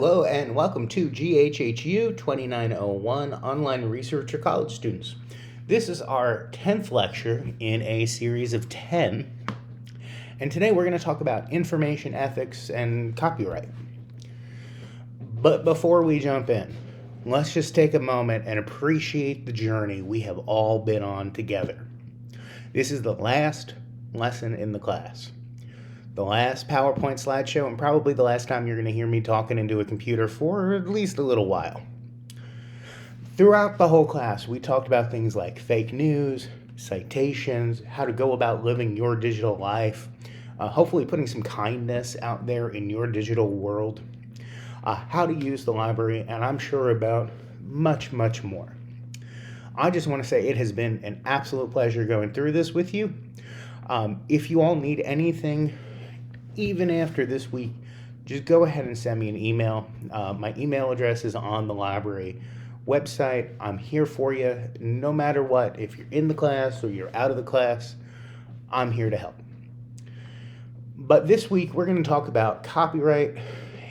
Hello and welcome to GHHU 2901 Online Research for College Students. This is our 10th lecture in a series of 10, and today we're going to talk about information ethics and copyright. But before we jump in, let's just take a moment and appreciate the journey we have all been on together. This is the last lesson in the class. The last PowerPoint slideshow, and probably the last time you're going to hear me talking into a computer for at least a little while. Throughout the whole class, we talked about things like fake news, citations, how to go about living your digital life, hopefully putting some kindness out there in your digital world, how to use the library, and I'm sure about much, much more. I just want to say it has been an absolute pleasure going through this with you. If you all need anything, even after this week, just go ahead and send me an email. My email address is on the library website. I'm here for you no matter what. If you're in the class or you're out of the class, I'm here to help. But this week, we're going to talk about copyright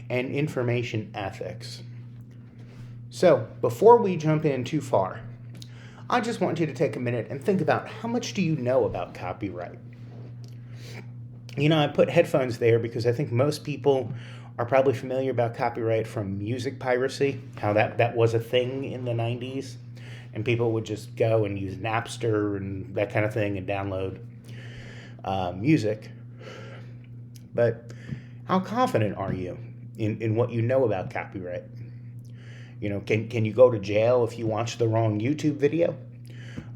and information ethics. So before we jump in too far, I just want you to take a minute and think about how much do you know about copyright? You know, I put headphones there because I think most people are probably familiar about copyright from music piracy, how that was a thing in the 90s, and people would just go and use Napster and that kind of thing and download music. But how confident are you in what you know about copyright? You know, can you go to jail if you watch the wrong YouTube video?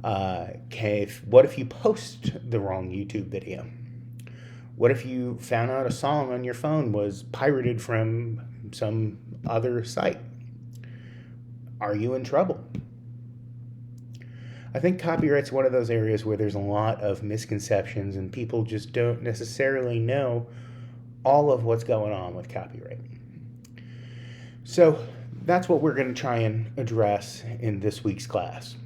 What if you post the wrong YouTube video? What if you found out a song on your phone was pirated from some other site? Are you in trouble? I think copyright's one of those areas where there's a lot of misconceptions and people just don't necessarily know all of what's going on with copyright. So that's what we're going to try and address in this week's class.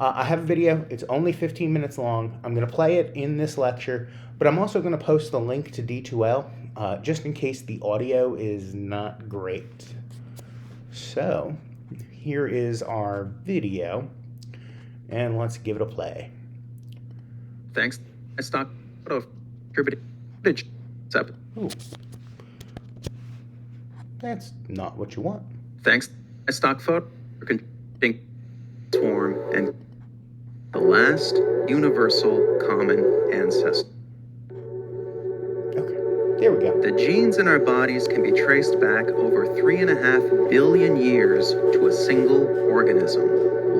I have a video. It's only 15 minutes long. I'm going to play it in this lecture, but I'm also going to post the link to D2L just in case the audio is not great. So here is our video, and let's give it a play. Thanks. I stock of contributed. Ooh. That's not what you want. Thanks. I stock photo for contributing swarm and the last universal common ancestor. Okay, there we go. The genes in our bodies can be traced back over 3.5 billion years to a single organism,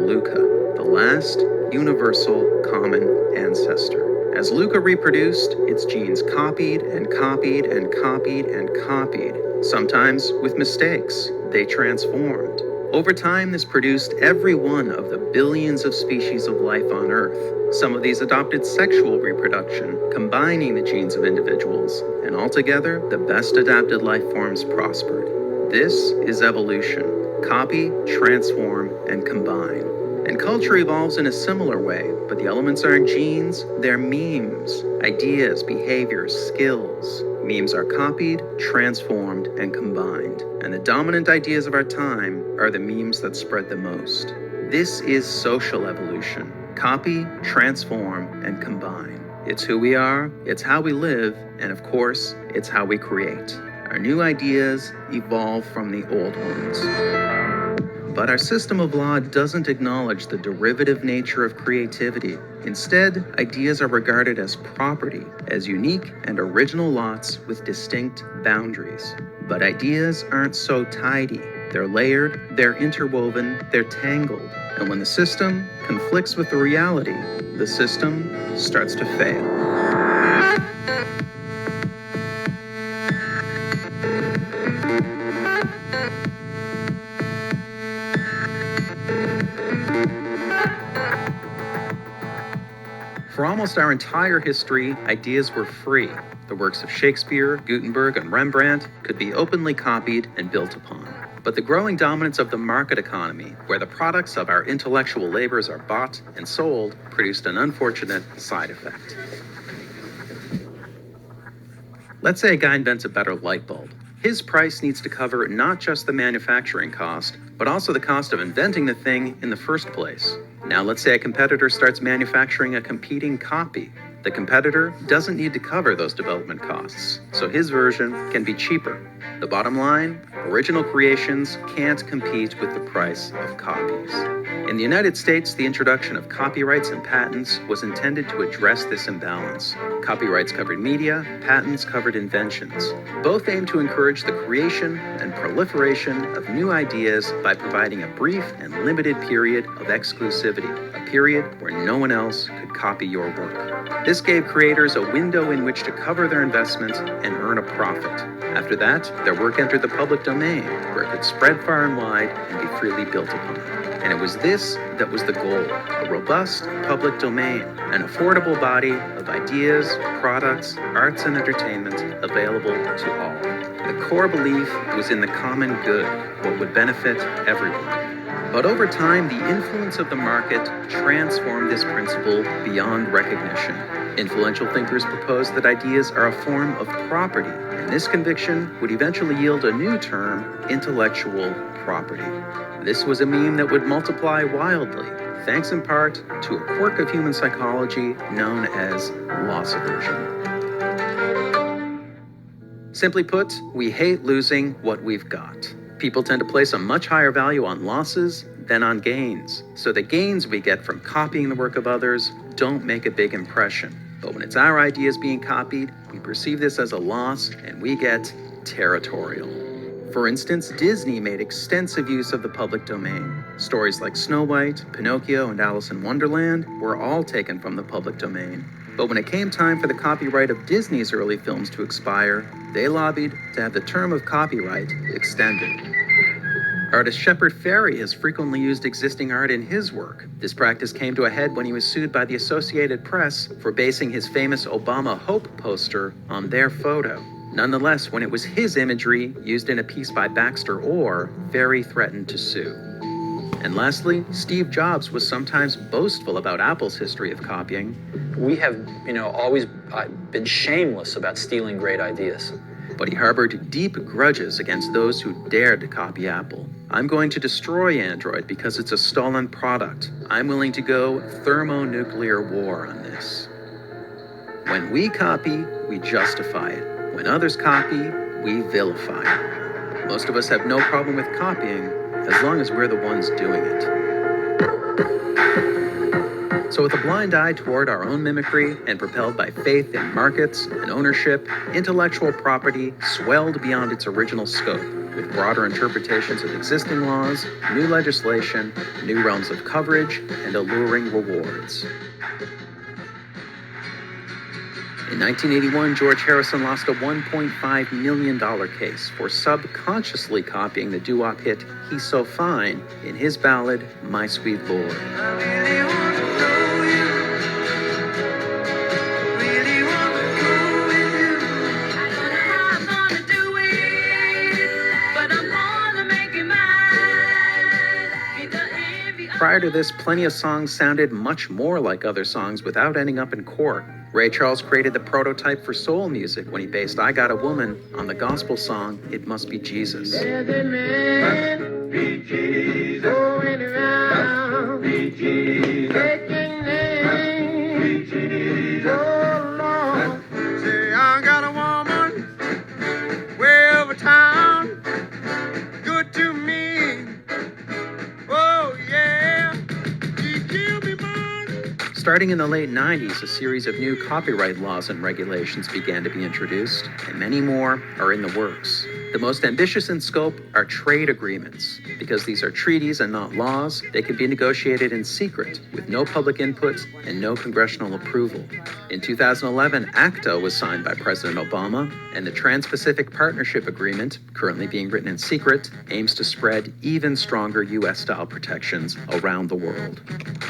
Luca, the last universal common ancestor. As Luca reproduced, its genes copied and copied and copied and copied. Sometimes with mistakes, they transformed. Over time, this produced every one of the billions of species of life on Earth. Some of these adopted sexual reproduction, combining the genes of individuals, and altogether, the best adapted life forms prospered. This is evolution. Copy, transform, and combine. And culture evolves in a similar way, but the elements aren't genes, they're memes, ideas, behaviors, skills. Memes are copied, transformed, and combined. And the dominant ideas of our time are the memes that spread the most. This is social evolution. Copy, transform, and combine. It's who we are, it's how we live, and of course, it's how we create. Our new ideas evolve from the old ones. But our system of law doesn't acknowledge the derivative nature of creativity. Instead, ideas are regarded as property, as unique and original lots with distinct boundaries. But ideas aren't so tidy. They're layered, they're interwoven, they're tangled. And when the system conflicts with the reality, the system starts to fail. For almost our entire history, ideas were free. The works of Shakespeare, Gutenberg, and Rembrandt could be openly copied and built upon. But the growing dominance of the market economy, where the products of our intellectual labors are bought and sold, produced an unfortunate side effect. Let's say a guy invents a better light bulb. His price needs to cover not just the manufacturing cost, but also the cost of inventing the thing in the first place. Now let's say a competitor starts manufacturing a competing copy. The competitor doesn't need to cover those development costs, so his version can be cheaper. The bottom line, original creations can't compete with the price of copies. In the United States, the introduction of copyrights and patents was intended to address this imbalance. Copyrights covered media, patents covered inventions. Both aim to encourage the creation and proliferation of new ideas by providing a brief and limited period of exclusivity, a period where no one else could copy your work. This gave creators a window in which to cover their investment and earn a profit. After that, their work entered the public domain, where it could spread far and wide and be freely built upon. And it was this that was the goal, a robust public domain, an affordable body of ideas, products, arts, and entertainment available to all. The core belief was in the common good, what would benefit everyone. But over time, the influence of the market transformed this principle beyond recognition. Influential thinkers proposed that ideas are a form of property, and this conviction would eventually yield a new term, intellectual property. This was a meme that would multiply wildly, thanks in part to a quirk of human psychology known as loss aversion. Simply put, we hate losing what we've got. People tend to place a much higher value on losses than on gains, so the gains we get from copying the work of others don't make a big impression. But when it's our ideas being copied, we perceive this as a loss and we get territorial. For instance, Disney made extensive use of the public domain. Stories like Snow White, Pinocchio, and Alice in Wonderland were all taken from the public domain. But when it came time for the copyright of Disney's early films to expire, they lobbied to have the term of copyright extended. Artist Shepard Fairey has frequently used existing art in his work. This practice came to a head when he was sued by the Associated Press for basing his famous Obama Hope poster on their photo. Nonetheless, when it was his imagery used in a piece by Baxter Orr, Fairey threatened to sue. And lastly, Steve Jobs was sometimes boastful about Apple's history of copying. We have, always been shameless about stealing great ideas. But he harbored deep grudges against those who dared to copy Apple. I'm going to destroy Android because it's a stolen product. I'm willing to go thermonuclear war on this. When we copy, we justify it. When others copy, we vilify it. Most of us have no problem with copying as long as we're the ones doing it. So with a blind eye toward our own mimicry and propelled by faith in markets and ownership, intellectual property swelled beyond its original scope, with broader interpretations of existing laws, new legislation, new realms of coverage, and alluring rewards. In 1981, George Harrison lost a $1.5 million case for subconsciously copying the doo-wop hit He's So Fine in his ballad, My Sweet Lord. Prior to this, plenty of songs sounded much more like other songs without ending up in court. Ray Charles created the prototype for soul music when he based I Got a Woman on the gospel song It Must Be Jesus. Starting in the late 90s, a series of new copyright laws and regulations began to be introduced, and many more are in the works. The most ambitious in scope are trade agreements. Because these are treaties and not laws, they can be negotiated in secret, with no public input and no congressional approval. In 2011, ACTA was signed by President Obama, and the Trans-Pacific Partnership Agreement, currently being written in secret, aims to spread even stronger U.S.-style protections around the world.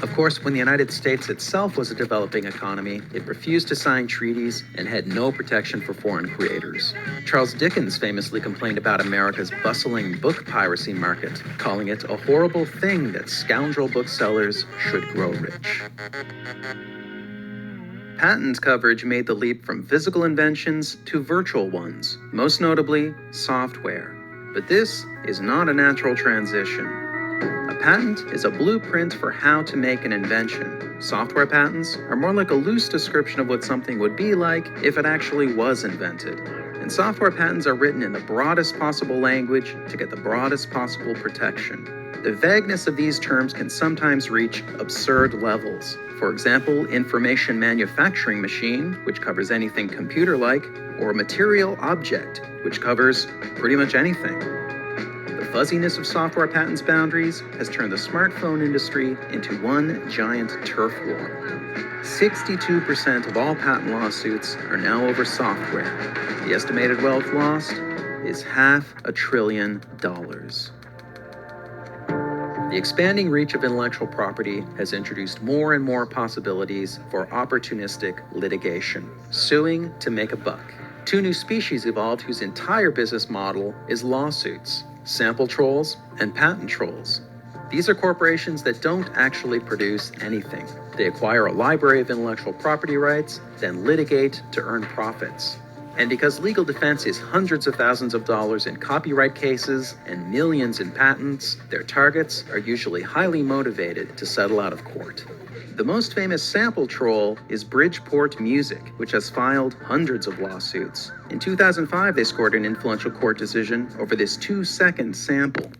Of course, when the United States itself was a developing economy, it refused to sign treaties and had no protection for foreign creators. Charles Dickens famously complained about America's bustling book piracy market, calling it a horrible thing that scoundrel booksellers should grow rich. Patent coverage made the leap from physical inventions to virtual ones, most notably software. But this is not a natural transition. A patent is a blueprint for how to make an invention. Software patents are more like a loose description of what something would be like if it actually was invented. And software patents are written in the broadest possible language to get the broadest possible protection. The vagueness of these terms can sometimes reach absurd levels. For example, information manufacturing machine, which covers anything computer-like, or material object, which covers pretty much anything. The fuzziness of software patents boundaries has turned the smartphone industry into one giant turf war. 62% of all patent lawsuits are now over software. The estimated wealth lost is $500 billion. The expanding reach of intellectual property has introduced more and more possibilities for opportunistic litigation, suing to make a buck. Two new species evolved whose entire business model is lawsuits: sample trolls and patent trolls. These are corporations that don't actually produce anything. They acquire a library of intellectual property rights, then litigate to earn profits. And because legal defense is hundreds of thousands of dollars in copyright cases and millions in patents, their targets are usually highly motivated to settle out of court. The most famous sample troll is Bridgeport Music, which has filed hundreds of lawsuits. In 2005, they scored an influential court decision over this 2-second sample.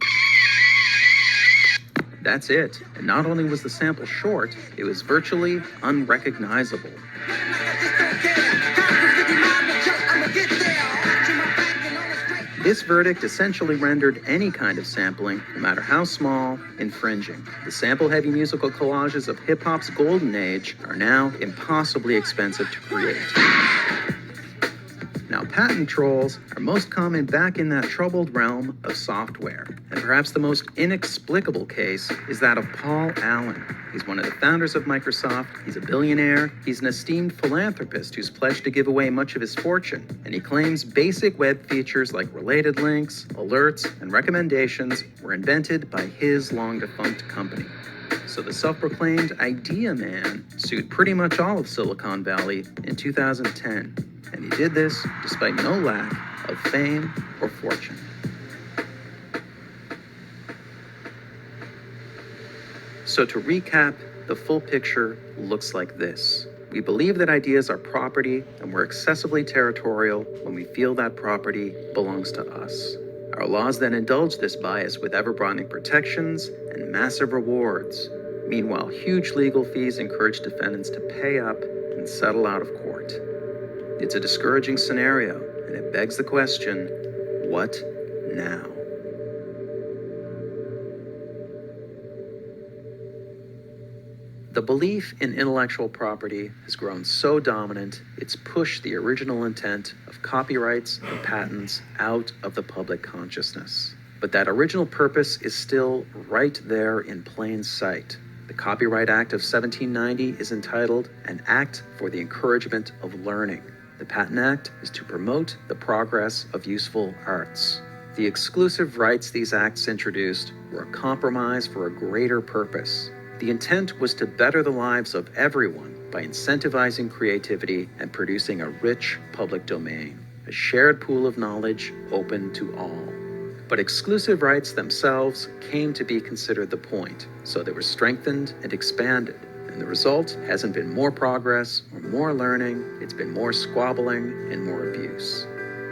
That's it. And not only was the sample short, it was virtually unrecognizable. This verdict essentially rendered any kind of sampling, no matter how small, infringing. The sample-heavy musical collages of hip-hop's golden age are now impossibly expensive to create. Now, patent trolls are most common back in that troubled realm of software. And perhaps the most inexplicable case is that of Paul Allen. He's one of the founders of Microsoft, he's a billionaire, he's an esteemed philanthropist who's pledged to give away much of his fortune, and he claims basic web features like related links, alerts, and recommendations were invented by his long-defunct company. So the self-proclaimed idea man sued pretty much all of Silicon Valley in 2010. And he did this despite no lack of fame or fortune. So to recap, the full picture looks like this. We believe that ideas are property, and we're excessively territorial when we feel that property belongs to us. Our laws then indulge this bias with ever-broadening protections and massive rewards. Meanwhile, huge legal fees encourage defendants to pay up and settle out of court. It's a discouraging scenario, and it begs the question, what now? The belief in intellectual property has grown so dominant, it's pushed the original intent of copyrights and patents out of the public consciousness. But that original purpose is still right there in plain sight. The Copyright Act of 1790 is entitled An Act for the Encouragement of Learning. The Patent Act is to promote the progress of useful arts. The exclusive rights these acts introduced were a compromise for a greater purpose. The intent was to better the lives of everyone by incentivizing creativity and producing a rich public domain, a shared pool of knowledge open to all. But exclusive rights themselves came to be considered the point, so they were strengthened and expanded. And the result hasn't been more progress or more learning, it's been more squabbling and more abuse.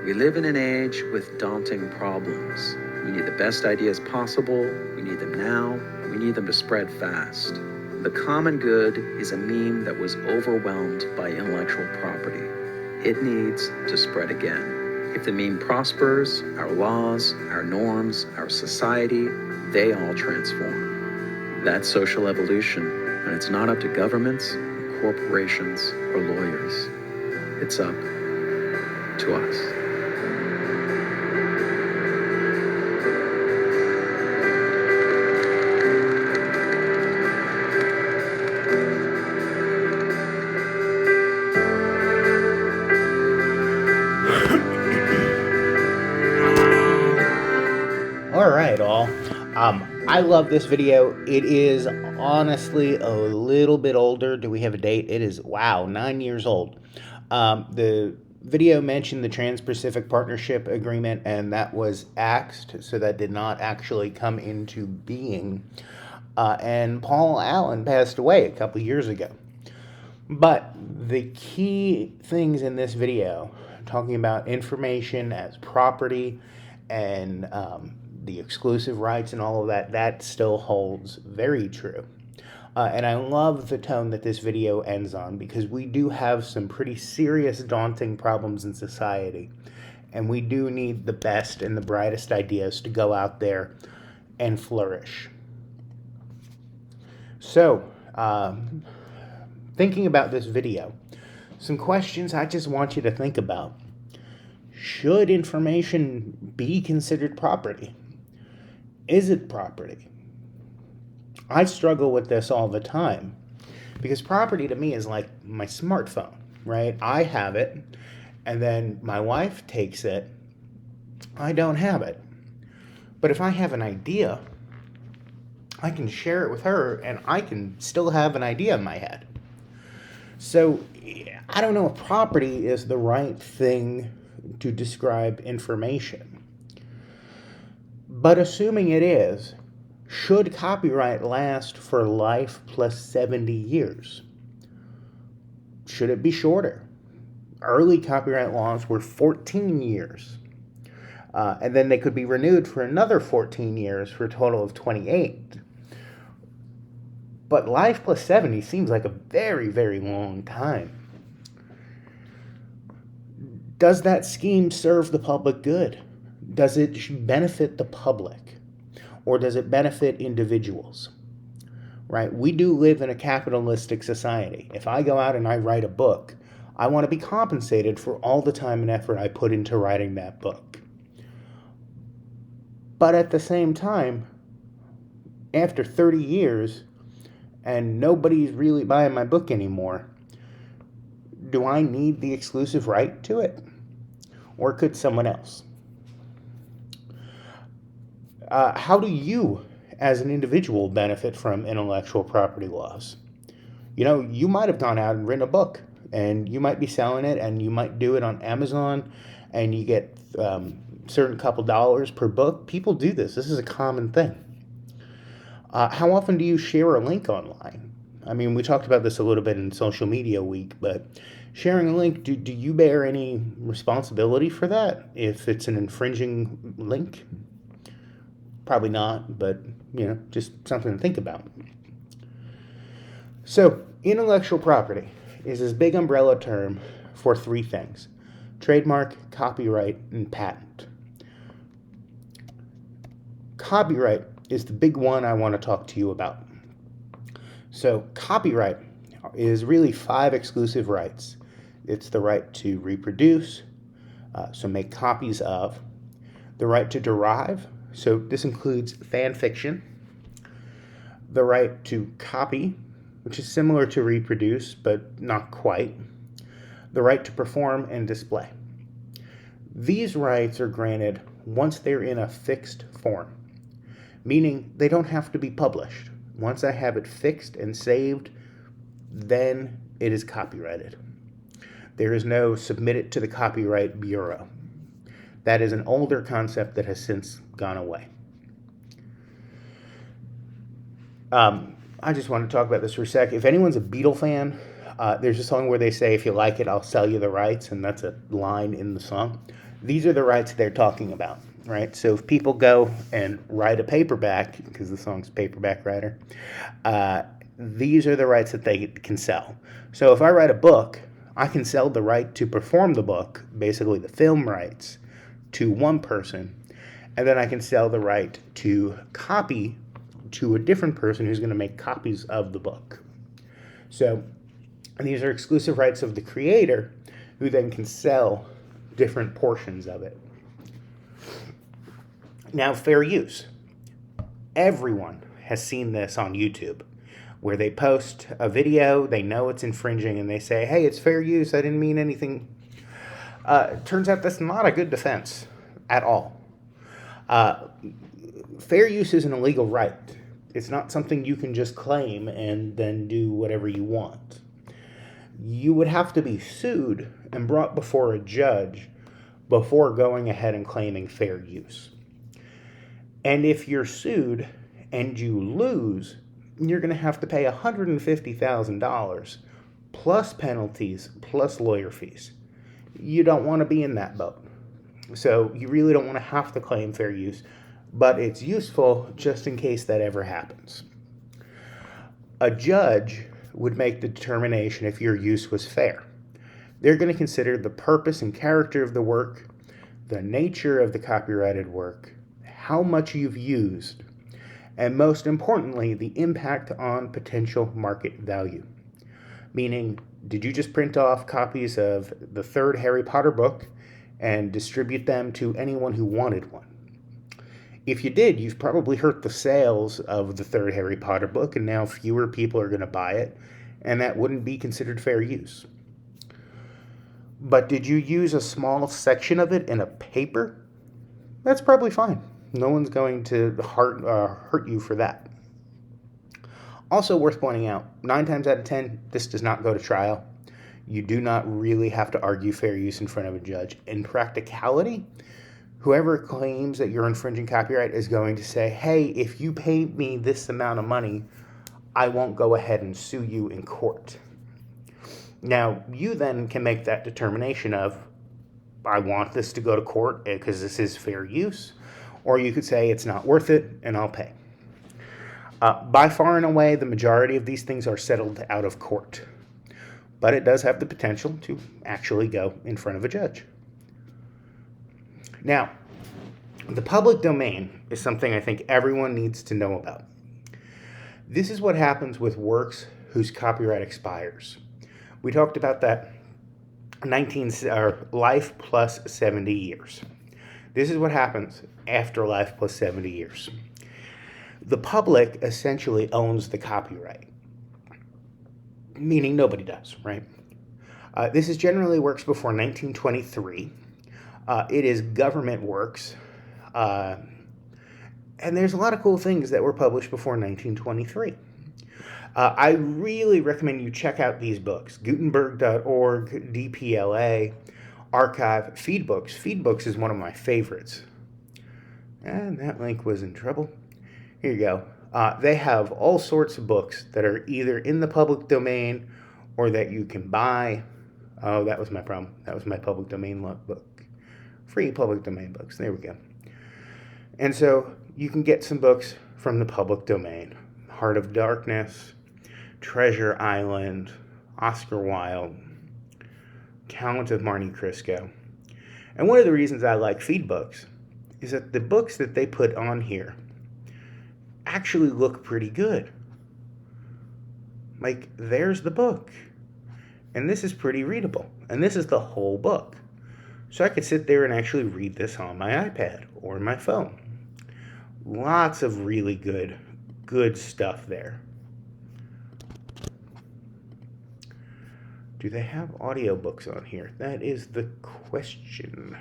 We live in an age with daunting problems. We need the best ideas possible, we need them now, and we need them to spread fast. The common good is a meme that was overwhelmed by intellectual property. It needs to spread again. If the meme prospers, our laws, our norms, our society, they all transform. That's social evolution. And it's not up to governments, corporations, or lawyers. It's up to us. All right, all. I love this video. It is honestly a little bit older. Do we have a date? It is, wow, 9 years old. The video mentioned the Trans-Pacific Partnership Agreement, and that was axed, so that did not actually come into being. And Paul Allen passed away a couple years ago. But the key things in this video, talking about information as property and the exclusive rights and all of that, that still holds very true. And I love the tone that this video ends on, because we do have some pretty serious, daunting problems in society. And we do need the best and the brightest ideas to go out there and flourish. So, thinking about this video, some questions I just want you to think about. Should information be considered property? Is it property? I struggle with this all the time, because property to me is like my smartphone, right? I have it, and then my wife takes it. I don't have it. But if I have an idea, I can share it with her, and I can still have an idea in my head. So I don't know if property is the right thing to describe information. But assuming it is, should copyright last for life plus 70 years? Should it be shorter? Early copyright laws were 14 years. And then they could be renewed for another 14 years for a total of 28. But life plus 70 seems like a very, very long time. Does that scheme serve the public good? Does it benefit the public? Or does it benefit individuals? Right? We do live in a capitalistic society. If I go out and I write a book, I want to be compensated for all the time and effort I put into writing that book. But at the same time, after 30 years, and nobody's really buying my book anymore, do I need the exclusive right to it? Or could someone else? How do you, as an individual, benefit from intellectual property laws? You know, you might have gone out and written a book, and you might be selling it, and you might do it on Amazon, and you get certain couple dollars per book. People do this. This is a common thing. How often do you share a link online? I mean, we talked about this a little bit in Social Media Week, but sharing a link, do you bear any responsibility for that if it's an infringing link? Probably not, but, you know, just something to think about. So, intellectual property is this big umbrella term for three things: trademark, copyright, and patent. Copyright is the big one I want to talk to you about. So, copyright is really 5 exclusive rights. It's the right to reproduce, so make copies of; the right to derive, so this includes fan fiction; the right to copy, which is similar to reproduce, but not quite; the right to perform and display. These rights are granted once they're in a fixed form, meaning they don't have to be published. Once I have it fixed and saved, then it is copyrighted. There is no submit it to the Copyright Bureau. That is an older concept that has since gone away. I just want to talk about this for a sec. If anyone's a Beatle fan, there's a song where they say, "If you like it, I'll sell you the rights," and that's a line in the song. These are the rights they're talking about, right? So if people go and write a paperback, because the song's Paperback Writer, these are the rights that they can sell. So if I write a book, I can sell the right to perform the book, basically the film rights, to one person, and then I can sell the right to copy to a different person who's going to make copies of the book. So these are exclusive rights of the creator, who then can sell different portions of it. Now, fair use. Everyone has seen this on YouTube, where they post a video, they know it's infringing, and they say, "Hey, it's fair use, I didn't mean anything." Turns out that's not a good defense at all. fair use isn't a legal right. It's not something you can just claim and then do whatever you want. You would have to be sued and brought before a judge before going ahead and claiming fair use. And if you're sued and you lose, you're going to have to pay $150,000 plus penalties plus lawyer fees. You don't want to be in that boat. So you really don't want to have to claim fair use, but it's useful just in case that ever happens. A judge would make the determination if your use was fair. They're going to consider the purpose and character of the work, the nature of the copyrighted work, how much you've used, and most importantly, the impact on potential market value. Meaning, did you just print off copies of the third Harry Potter book and distribute them to anyone who wanted one? If you did, you've probably hurt the sales of the third Harry Potter book, and now fewer people are going to buy it, and that wouldn't be considered fair use. But did you use a small section of it in a paper? That's probably fine. No one's going to hurt you for that. Also worth pointing out, 9 times out of 10, this does not go to trial. You do not really have to argue fair use in front of a judge. In practicality, whoever claims that you're infringing copyright is going to say, hey, if you pay me this amount of money, I won't go ahead and sue you in court. Now, you then can make that determination of, I want this to go to court because this is fair use, or you could say it's not worth it and I'll pay. By far and away, the majority of these things are settled out of court, but it does have the potential to actually go in front of a judge. Now, the public domain is something I think everyone needs to know about. This is what happens with works whose copyright expires. We talked about that life plus 70 years. This is what happens after life plus 70 years. The public essentially owns the copyright, meaning nobody does, right? This is generally works before 1923. It is government works, and there's a lot of cool things that were published before 1923. I really recommend you check out these books, Gutenberg.org, DPLA, Archive, Feedbooks. Feedbooks is one of my favorites. And that link was in trouble. Here you go. They have all sorts of books that are either in the public domain or that you can buy. Oh, that was my problem. That was my public domain book. Free public domain books. There we go. And so you can get some books from the public domain. Heart of Darkness, Treasure Island, Oscar Wilde, Count of Monte Cristo. And one of the reasons I like Feedbooks is that the books that they put on here actually look pretty good. Like, there's the book. And this is pretty readable. And this is the whole book. So I could sit there and actually read this on my iPad or my phone. Lots of really good stuff there. Do they have audiobooks on here? That is the question.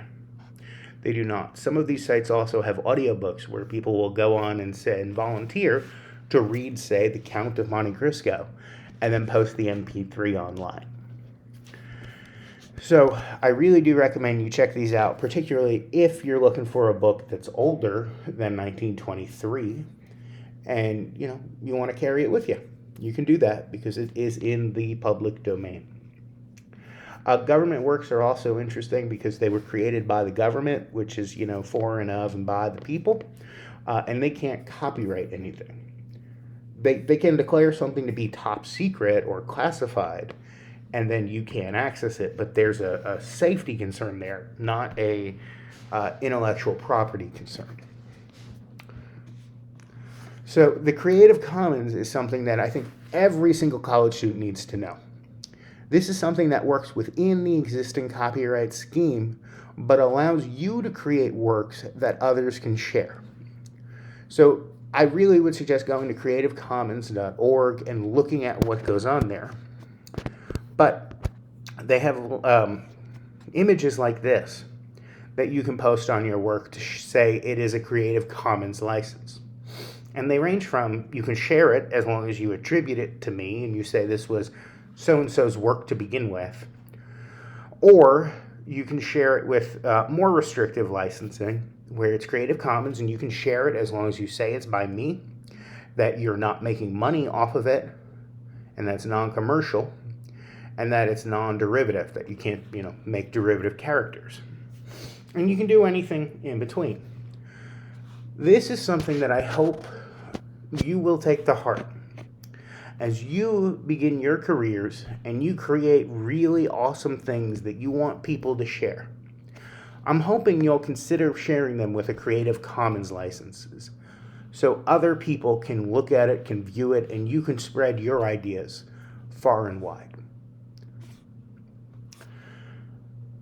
They do not. Some of these sites also have audiobooks where people will go on and volunteer to read, say, The Count of Monte Cristo, and then post the MP3 online. So I really do recommend you check these out, particularly if you're looking for a book that's older than 1923, and you want to carry it with you. You can do that because it is in the public domain. Government works are also interesting because they were created by the government, which is, for and of and by the people, and they can't copyright anything. They can declare something to be top secret or classified, and then you can't access it, but there's a safety concern there, not a intellectual property concern. So the Creative Commons is something that I think every single college student needs to know. This is something that works within the existing copyright scheme, but allows you to create works that others can share. So I really would suggest going to creativecommons.org and looking at what goes on there. But they have images like this that you can post on your work to say it is a Creative Commons license. And they range from, you can share it as long as you attribute it to me and you say this was so-and-so's work to begin with, or you can share it with more restrictive licensing where it's Creative Commons and you can share it as long as you say it's by me, that you're not making money off of it, and that's non-commercial, and that it's non-derivative, that you can't, make derivative characters. And you can do anything in between. This is something that I hope you will take to heart as you begin your careers and you create really awesome things that you want people to share. I'm hoping you'll consider sharing them with a Creative Commons licenses so other people can look at it, can view it, and you can spread your ideas far and wide.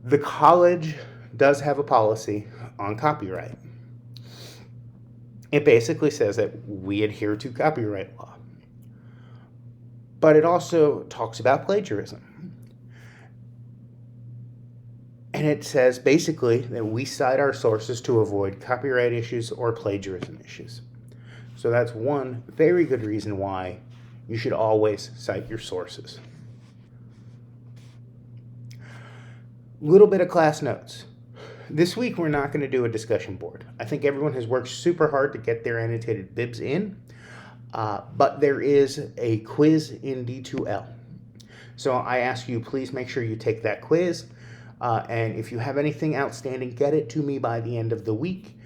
The college does have a policy on copyright. It basically says that we adhere to copyright law. But it also talks about plagiarism. And it says basically that we cite our sources to avoid copyright issues or plagiarism issues. So that's one very good reason why you should always cite your sources. Little bit of class notes. This week we're not going to do a discussion board. I think everyone has worked super hard to get their annotated bibs in, but there is a quiz in D2L. So I ask you, please make sure you take that quiz, and if you have anything outstanding, get it to me by the end of the week.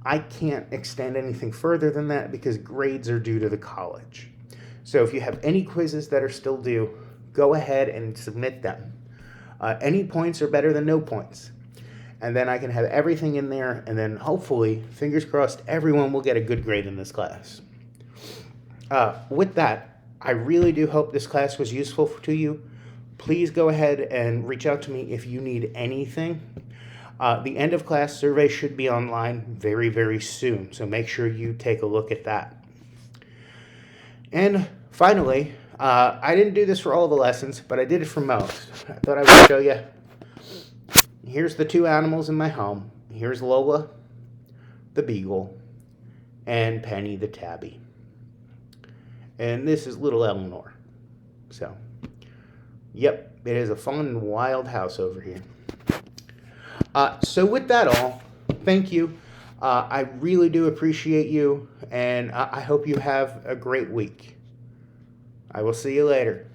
I can't extend anything further than that because grades are due to the college. So if you have any quizzes that are still due, go ahead and submit them. Any points are better than no points. And then I can have everything in there, and then hopefully, fingers crossed, everyone will get a good grade in this class. With that, I really do hope this class was useful to you. Please go ahead and reach out to me if you need anything. The end of class survey should be online very, very soon, so make sure you take a look at that. And finally, I didn't do this for all the lessons, but I did it for most. I thought I would show you. Here's the two animals in my home. Here's Lola, the beagle, and Penny, the tabby. And this is little Eleanor. So, yep, it is a fun and wild house over here. So with that all, thank you. I really do appreciate you, and I hope you have a great week. I will see you later.